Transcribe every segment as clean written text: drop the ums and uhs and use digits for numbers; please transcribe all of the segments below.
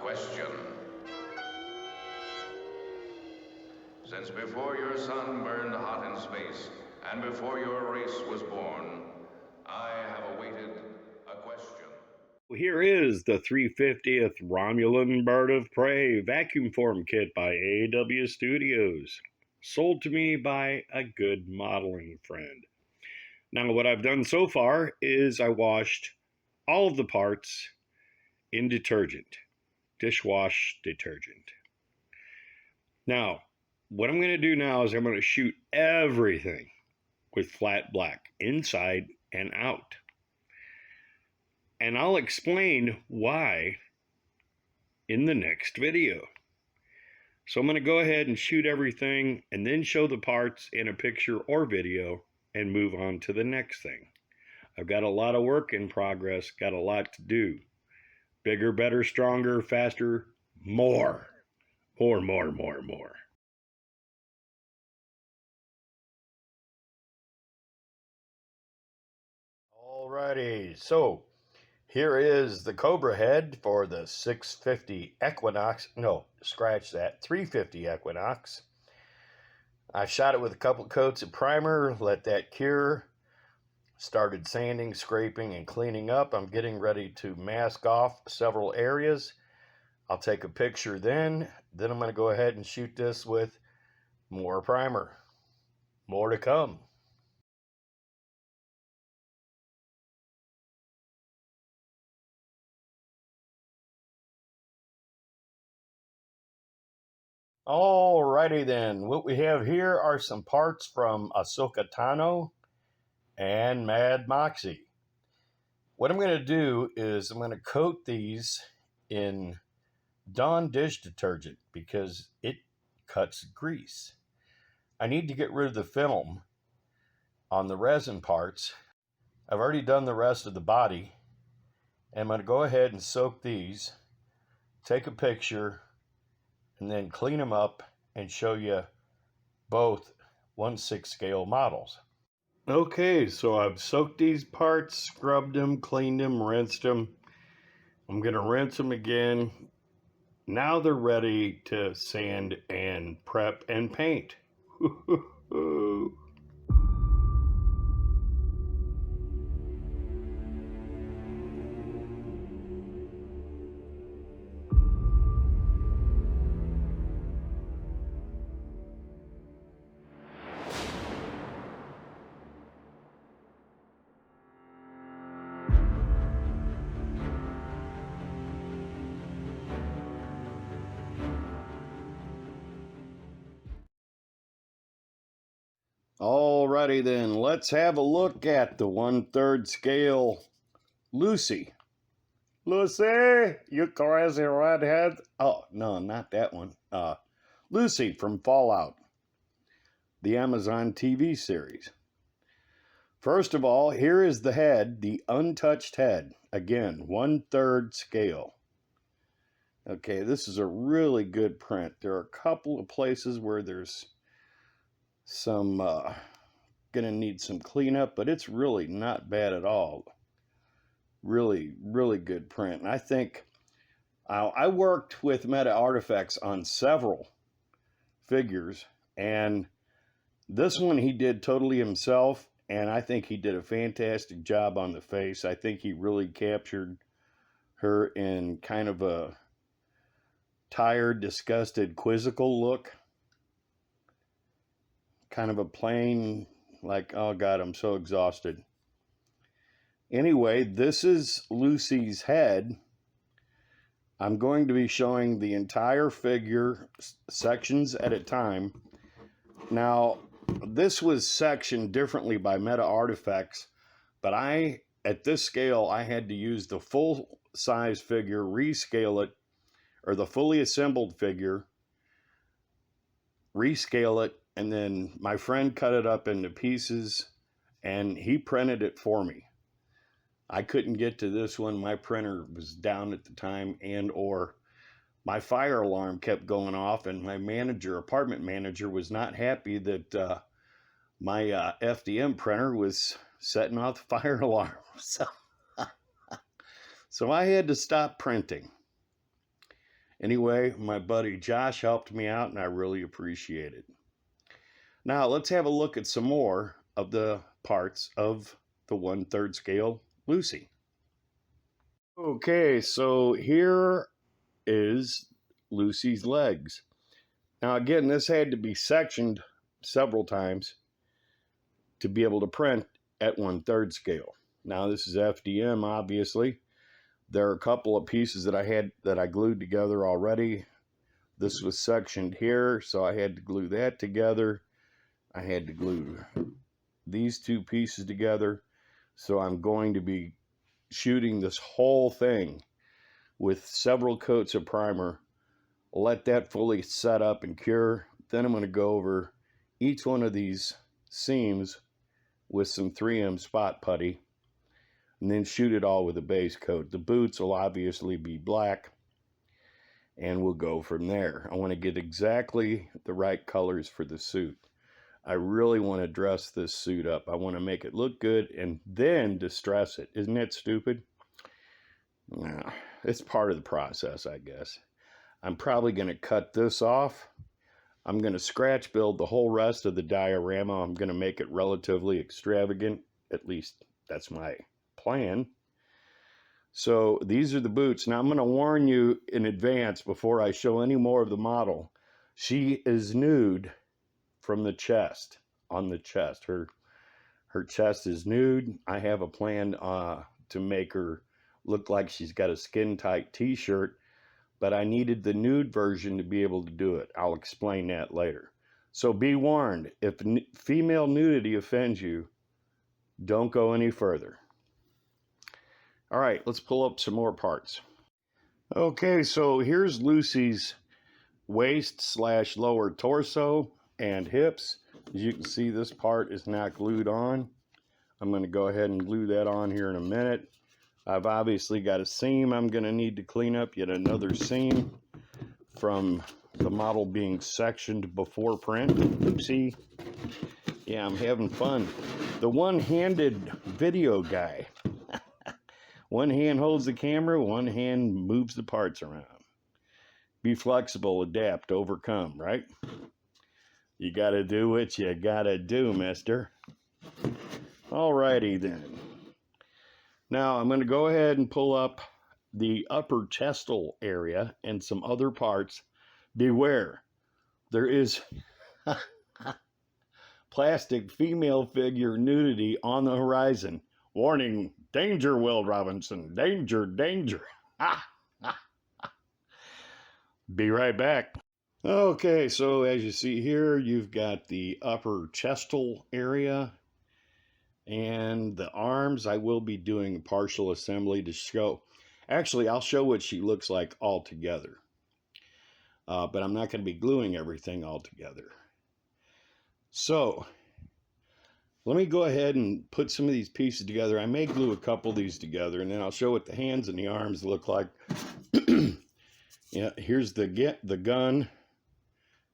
Question. Since before your sun burned hot in space, and before your race was born, I have awaited a question. Here is the 350th Romulan Bird of Prey vacuum form kit by AW Studios, sold to me by a good modeling friend. Now, what I've done so far is I washed all of the parts in detergent, dishwash detergent. Now, what I'm going to do now is I'm going to shoot everything with flat black, inside and out. And I'll explain why in the next video. So I'm going to go ahead and shoot everything and then show the parts in a picture or video and move on to the next thing. I've got a lot of work in progress, got a lot to do. Bigger, better, stronger, faster, more. More. Alrighty, so here is the Cobra head for the 650 Equinox. No, scratch that, 350 Equinox. I shot it with a couple coats of primer, let that cure. Started sanding, scraping, and cleaning up. I'm getting ready to mask off several areas. I'll take a picture then. Then I'm going to go ahead and shoot this with more primer. More to come. Alrighty then, what we have here are some parts from Ahsoka and Mad Moxxie. What I'm going to do is I'm going to coat these in Dawn dish detergent because it cuts grease. I need to get rid of the film on the resin parts. I've already done the rest of the body. And I'm going to go ahead and soak these, take a picture, and then clean them up and show you both 1/6 scale models. Okay, so I've soaked these parts, scrubbed them, cleaned them, rinsed them. I'm going to rinse them again. Now they're ready to sand and prep and paint. Alrighty then, let's have a look at the 1/3 scale Lucy. Lucy, you crazy redhead. Oh, no, not that one. Lucy from Fallout, the Amazon TV series. First of all, here is the head, the untouched head. Again, 1/3 scale. Okay, this is a really good print. There are a couple of places where there's some gonna need some cleanup, but it's really not bad at all. Really good print. And I think I worked with Meta Artifacts on several figures, and this one he did totally himself, and I think he did a fantastic job on the face. I think he really captured her in kind of a tired, disgusted, quizzical look. Kind of a plain, like, oh God, I'm so exhausted. Anyway, this is Lucy's head. I'm going to be showing the entire figure, sections at a time. Now, this was sectioned differently by Meta Artifacts, but at this scale, I had to use the full size figure, rescale it, or the fully assembled figure, rescale it, and then my friend cut it up into pieces and he printed it for me. I couldn't get to this one. My printer was down at the time, and or my fire alarm kept going off, and my apartment manager, was not happy that my FDM printer was setting off the fire alarm. So I had to stop printing. Anyway, my buddy Josh helped me out, and I really appreciate it. Now, let's have a look at some more of the parts of the 1/3 scale Lucy. Okay, so here is Lucy's legs. Now, again, this had to be sectioned several times to be able to print at 1/3 scale. Now, this is FDM, obviously. There are a couple of pieces that I glued together already. This was sectioned here, so I had to glue that together. I had to glue these two pieces together. So I'm going to be shooting this whole thing with several coats of primer. Let that fully set up and cure. Then I'm going to go over each one of these seams with some 3M spot putty, and then shoot it all with a base coat. The boots will obviously be black, and we'll go from there. I want to get exactly the right colors for the suit. I really want to dress this suit up. I want to make it look good and then distress it. Isn't that stupid? Nah, it's part of the process, I guess. I'm probably going to cut this off. I'm going to scratch build the whole rest of the diorama. I'm going to make it relatively extravagant. At least that's my plan. So these are the boots. Now I'm going to warn you in advance before I show any more of the model. She is nude from the chest, on the chest. Her chest is nude. I have a plan to make her look like she's got a skin tight t-shirt, but I needed the nude version to be able to do it. I'll explain that later. So be warned, if female nudity offends you, don't go any further. All right, let's pull up some more parts. Okay, so here's Lucy's waist / lower torso and hips. As you can see, this part is not glued on. I'm going to go ahead and glue that on here in a minute. I've obviously got a seam I'm going to need to clean up, yet another seam from the model being sectioned before print. Oopsie. Yeah, I'm having fun. The one-handed video guy. One hand holds the camera, one hand moves the parts around. Be flexible, adapt, overcome, right? You gotta do what you gotta do, mister. Alrighty then. Now I'm gonna go ahead and pull up the upper chestal area and some other parts. Beware, there is plastic female figure nudity on the horizon. Warning, danger, Will Robinson, danger, danger. Be right back. Okay, so as you see here, you've got the upper chestal area and the arms. I will be doing a partial assembly to show. Actually, I'll show what she looks like all together. But I'm not going to be gluing everything all together. So, let me go ahead and put some of these pieces together. I may glue a couple of these together, and then I'll show what the hands and the arms look like. Yeah, here's the gun,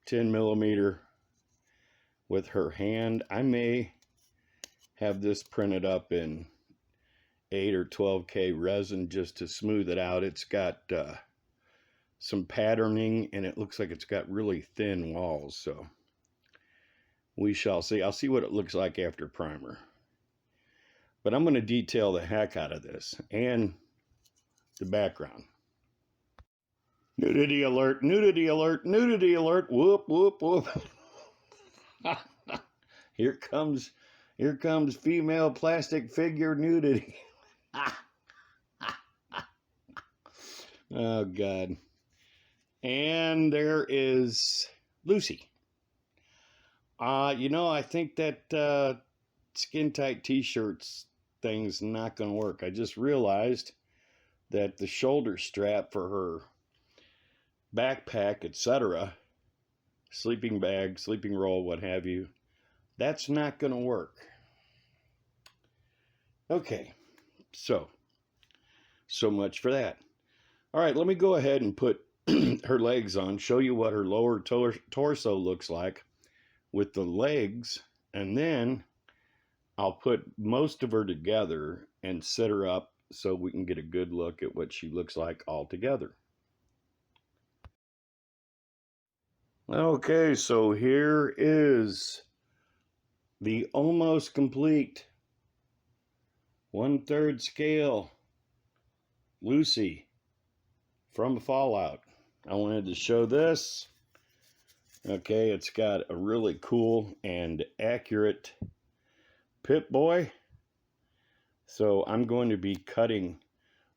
10 millimeter with her hand. I may have this printed up in 8 or 12K resin just to smooth it out. It's got some patterning, and it looks like it's got really thin walls, so we shall see. I'll see what it looks like after primer. But I'm going to detail the heck out of this and the background. Nudity alert, nudity alert, nudity alert, whoop, whoop, whoop. Here comes female plastic figure nudity. Oh, God. And there is Lucy. I think that skin tight t-shirts thing's not going to work. I just realized that the shoulder strap for her backpack, etc., sleeping bag, sleeping roll, what have you, that's not going to work. Okay, so much for that. All right, let me go ahead and put her legs on, show you what her lower torso looks like with the legs, and then I'll put most of her together and set her up so we can get a good look at what she looks like all together. Okay, so here is the almost complete 1/3 scale Lucy from Fallout. I wanted to show this. Okay, it's got a really cool and accurate Pip-Boy. So I'm going to be cutting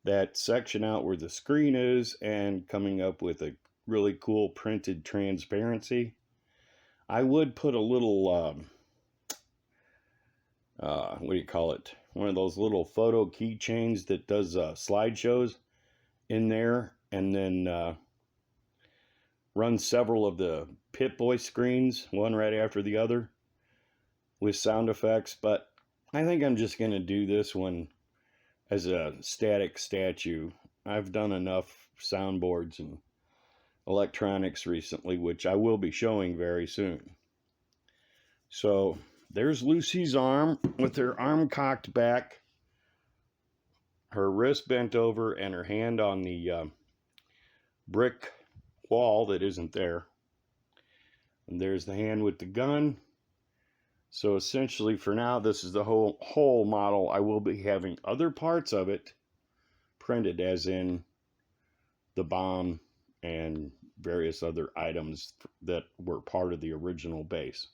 that section out where the screen is and coming up with a really cool printed transparency. I would put a little, what do you call it? One of those little photo keychains that does slideshows in there, and then run several of the Pip-Boy screens, one right after the other, with sound effects. But I think I'm just going to do this one as a static statue. I've done enough soundboards and electronics recently, which I will be showing very soon. So there's Lucy's arm with her arm cocked back, her wrist bent over, and her hand on the brick wall that isn't there. And there's the hand with the gun. So essentially for now, this is the whole model. I will be having other parts of it printed, as in the bomb and various other items that were part of the original base.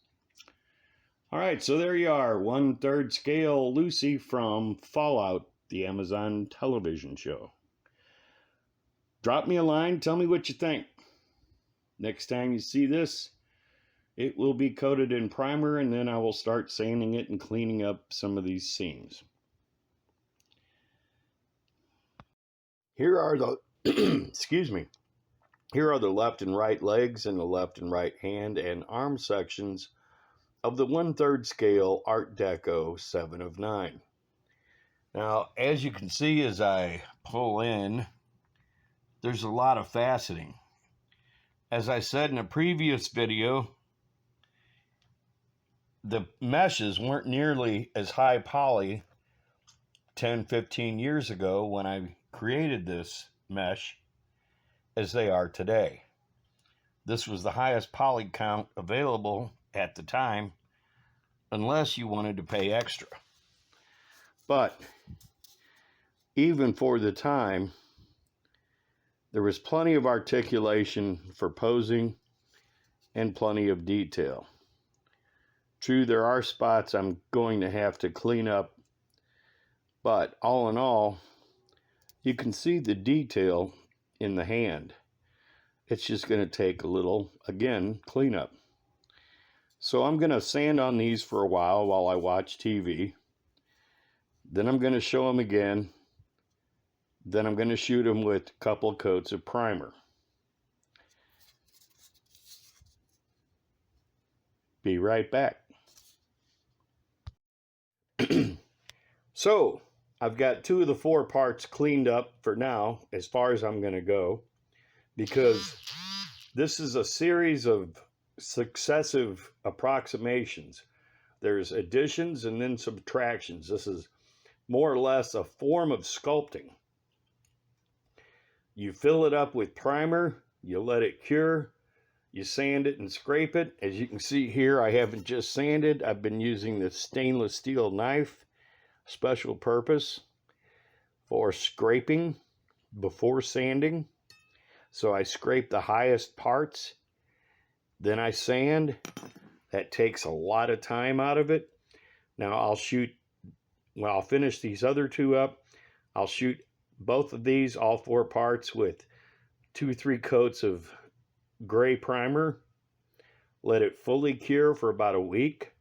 All right, so there you are, 1/3 scale Lucy from Fallout, the Amazon television show. Drop me a line, tell me what you think. Next time you see this, it will be coated in primer, and then I will start sanding it and cleaning up some of these seams. Here are the, excuse me, here are the left and right legs and the left and right hand and arm sections of the 1/3 scale Art Deco 7 of 9. Now, as you can see as I pull in, there's a lot of faceting. As I said in a previous video, the meshes weren't nearly as high poly 10, 15 years ago when I created this mesh as they are today. This was the highest poly count available at the time, unless you wanted to pay extra. But even for the time, there was plenty of articulation for posing and plenty of detail. True, there are spots I'm going to have to clean up, but all in all, you can see the detail in the hand. It's just going to take a little, again, cleanup. So I'm going to sand on these for a while I watch TV. Then I'm going to show them again. Then I'm going to shoot them with a couple coats of primer. Be right back. So, I've got 2 of the 4 parts cleaned up for now, as far as I'm going to go, because this is a series of successive approximations. There's additions and then subtractions. This is more or less a form of sculpting. You fill it up with primer, you let it cure, you sand it and scrape it. As you can see here, I haven't just sanded. I've been using this stainless steel knife, special purpose for scraping before sanding. So I scrape the highest parts, then I sand. That takes a lot of time out of it. Now I'll finish these other 2 up. I'll shoot both of these, all 4 parts, with 2-3 coats of gray primer. Let it fully cure for about a week.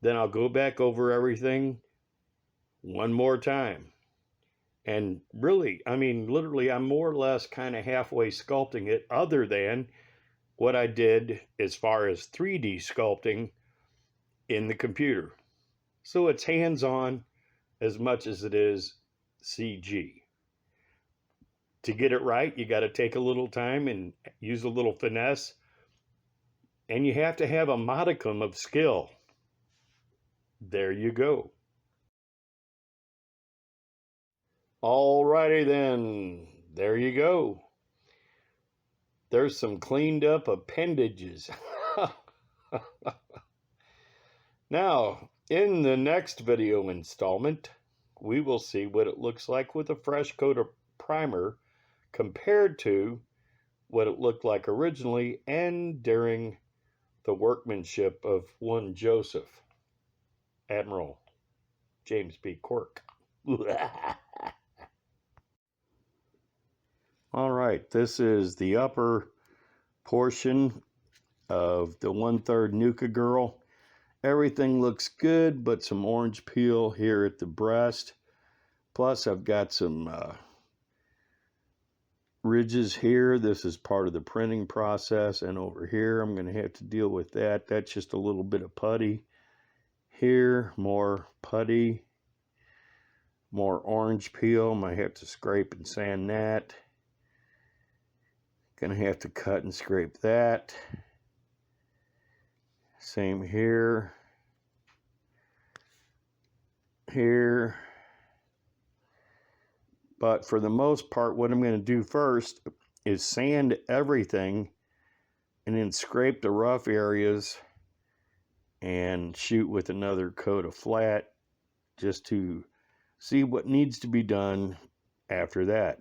Then I'll go back over everything one more time. And really, I mean, literally, I'm more or less kind of halfway sculpting it, other than what I did as far as 3D sculpting in the computer. So it's hands-on as much as it is CG. To get it right, you got to take a little time and use a little finesse. And you have to have a modicum of skill. There you go. Alrighty then, there you go. there's some cleaned up appendages. Now, in the next video installment, we will see what it looks like with a fresh coat of primer compared to what it looked like originally and during the workmanship of one Joseph, Admiral James B. Quirk. All right, this is the upper portion of the 1/3 Nuka Girl. Everything looks good, but some orange peel here at the breast. Plus, I've got some ridges here. This is part of the printing process. And over here, I'm going to have to deal with that. That's just a little bit of putty. Here, more putty. More orange peel. Might have to scrape and sand that. Gonna have to cut and scrape that. Same here. Here. But for the most part, what I'm going to do first is sand everything and then scrape the rough areas and shoot with another coat of flat just to see what needs to be done after that.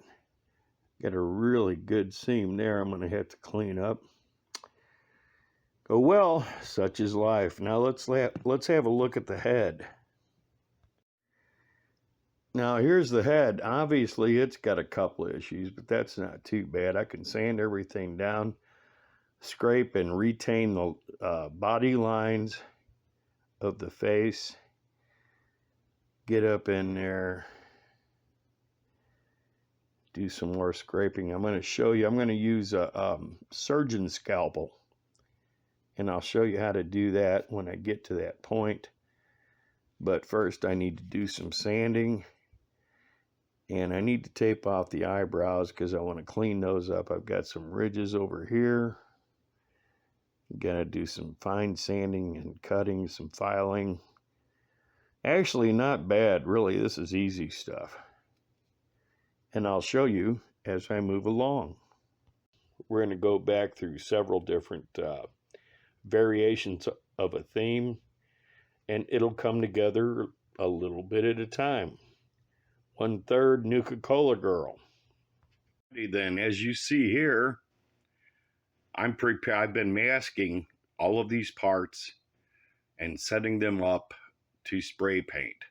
Got a really good seam there I'm going to have to clean up. Oh well, such is life. Now let's have a look at the head. Now here's the head. Obviously it's got a couple of issues, but that's not too bad. I can sand everything down, scrape and retain the body lines of the face. Get up in there, do some more scraping. I'm going to show you. I'm going to use a surgeon scalpel, and I'll show you how to do that when I get to that point. But first I need to do some sanding, and I need to tape off the eyebrows because I want to clean those up. I've got some ridges over here. I'm going to do some fine sanding and cutting, some filing. Actually, not bad, really. This is easy stuff. And I'll show you as I move along. We're going to go back through several different variations of a theme, and it'll come together a little bit at a time. 1/3 Nuka-Cola Girl. Then, as you see here, I've been masking all of these parts and setting them up to spray paint.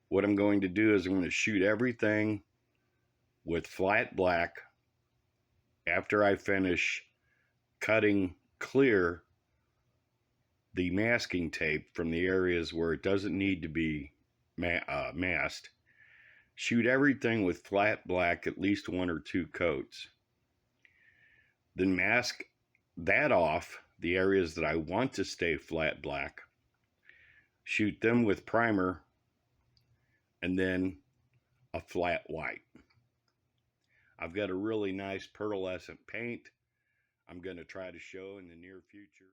What I'm going to do is I'm going to shoot everything with flat black after I finish cutting clear the masking tape from the areas where it doesn't need to be masked. Shoot everything with flat black, at least 1 or 2 coats. Then mask that off, the areas that I want to stay flat black. Shoot them with primer and then a flat white. I've got a really nice pearlescent paint I'm going to try to show in the near future.